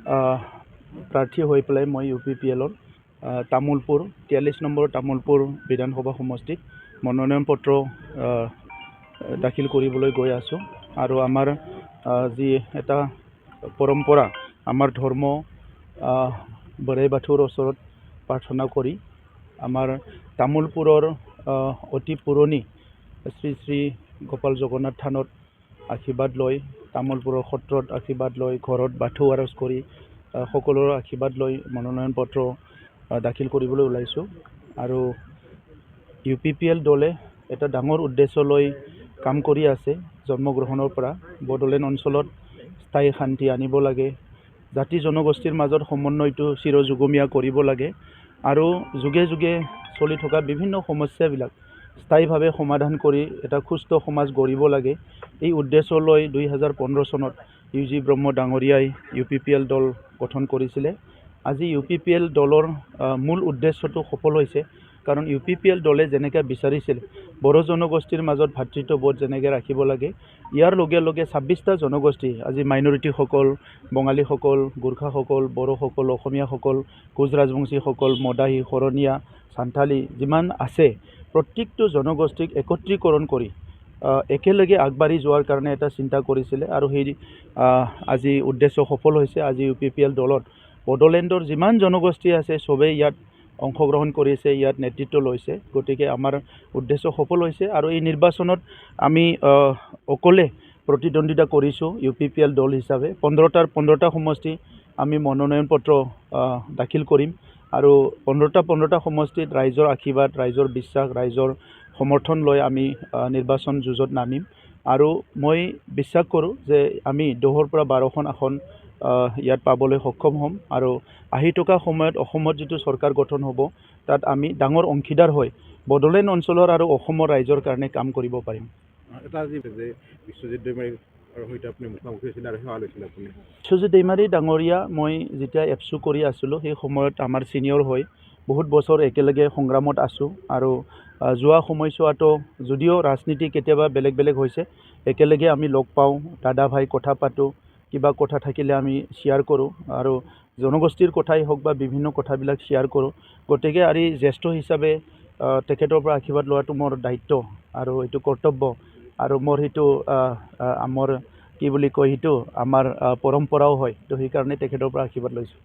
প্ৰাৰ্থী হৈ পেলাই মই UPPLৰ তামোলপুৰ 43 নম্বৰ তামোলপুৰ বিধানসভা সমষ্টিত মনোনয়ন পত্ৰ দাখিল কৰিবলৈ গৈ আছোঁ। আৰু আমাৰ যি এটা পৰম্পৰা, আমাৰ ধৰ্ম বৰাই বাথৌৰ ওচৰত প্ৰাৰ্থনা কৰি আমাৰ তামোলপুৰৰ অতি পুৰণি শ্ৰী শ্ৰী গোপাল জগন্নাথ থানত আশীৰ্বাদ লৈ, তামোলপুৰৰ সত্ৰত আশীৰ্বাদ লৈ, ঘৰত বাথৌ আৰজ কৰি সকলোৰে আশীৰ্বাদ লৈ মনোনয়ন পত্ৰ দাখিল কৰিবলৈ ওলাইছোঁ। আৰু UPPL দলে এটা ডাঙৰ উদ্দেশ্য লৈ কাম কৰি আছে। জন্মগ্ৰহণৰ পৰা বড়োলেণ্ড অঞ্চলত স্থায়ী শান্তি আনিব লাগে, জাতি জনগোষ্ঠীৰ মাজত সমন্বয়টো চিৰযুগমীয়া কৰিব লাগে আৰু যুগে যুগে চলি থকা বিভিন্ন সমস্যাবিলাক স্থায়ীভাৱে সমাধান কৰি এটা সুস্থ সমাজ গঢ়িব লাগে। এই উদ্দেশ্য লৈ 2015 চনত UG ব্ৰহ্ম ডাঙৰীয়াই UPPL দল গঠন কৰিছিলে। আজি UPPL দলৰ মূল উদ্দেশ্যটো সফল হৈছে, কাৰণ UPPL দলে যেনেকৈ বিচাৰিছিল বড়ো জনগোষ্ঠীৰ মাজত ভাতৃত্ববোধ যেনেকৈ ৰাখিব লাগে, ইয়াৰ লগে লগে 26টা জনগোষ্ঠী, আজি মাইনৰিটিসকল, বঙালীসকল, গোৰ্খাসকল, বড়োসকল, অসমীয়াসকল, কোচ ৰাজবংশীসকল, মদাহী, শৰণীয়া, সান্থালী যিমান আছে, প্ৰত্যেকটো জনগোষ্ঠীক একত্ৰীকৰণ কৰি একেলগে আগবাঢ়ি যোৱাৰ কাৰণে এটা চিন্তা কৰিছিলে। আৰু সেই আজি উদ্দেশ্য সফল হৈছে। আজি UPPL দলত বড়োলেণ্ডৰ যিমান জনগোষ্ঠী আছে চবেই ইয়াত অংশগ্ৰহণ কৰিছে, ইয়াত নেতৃত্ব লৈছে। গতিকে আমাৰ উদ্দেশ্য সফল হৈছে। আৰু এই নিৰ্বাচনত আমি অকলে প্ৰতিদ্বন্দ্বিতা কৰিছোঁ UPPL দল হিচাপে। 15টা সমষ্টি আমি মনোনয়ন পত্ৰ দাখিল কৰিম আৰু 15টা সমষ্টিত ৰাইজৰ আশীৰ্বাদ, ৰাইজৰ বিশ্বাস, ৰাইজৰ সমৰ্থন লৈ আমি নিৰ্বাচন যুঁজত নামিম। আৰু মই বিশ্বাস কৰোঁ যে আমি 10ৰ পৰা 12খন আসন ইয়াত পাবলৈ সক্ষম হ'ম। আৰু আহি থকা সময়ত অসমত যিটো চৰকাৰ গঠন হ'ব, তাত আমি ডাঙৰ অংশীদাৰ হৈ বড়োলেণ্ড অঞ্চলৰ আৰু অসমৰ ৰাইজৰ কাৰণে কাম কৰিব পাৰিম। এটা যি যে বিশ্বজিৎ দৈমাৰীৰ সৈতে আপুনি মুখামুখি হৈছিল আৰু সেৱা লৈছিল আপুনি। বিশ্বজিৎ দৈমাৰী ডাঙৰীয়া মই যেতিয়া এপছু কৰি আছিলোঁ, সেই সময়ত আমাৰ ছিনিয়ৰ হৈ বহুত বছৰ একেলগে সংগ্ৰামত আছোঁ। আৰু যোৱা সময়ছোৱাতো যদিও ৰাজনীতি কেতিয়াবা বেলেগ বেলেগ হৈছে, একেলগে আমি লগ পাওঁ, দাদা ভাই কথা পাতোঁ, কিবা কথা থাকিলে আমি শ্বেয়াৰ কৰোঁ, আৰু জনগোষ্ঠীৰ কথাই হওক বা বিভিন্ন কথাবিলাক শ্বেয়াৰ কৰোঁ। গতিকে আৰু জ্যেষ্ঠ হিচাপে তেখেতৰ পৰা আশীৰ্বাদ লোৱাটো মোৰ দায়িত্ব আৰু এইটো কৰ্তব্য। আৰু মোৰ সেইটো আমাৰ কি বুলি কয়, সেইটো আমাৰ পৰম্পৰাও হয়। তো সেইকাৰণে তেখেতৰ পৰা আশীৰ্বাদ লৈছোঁ।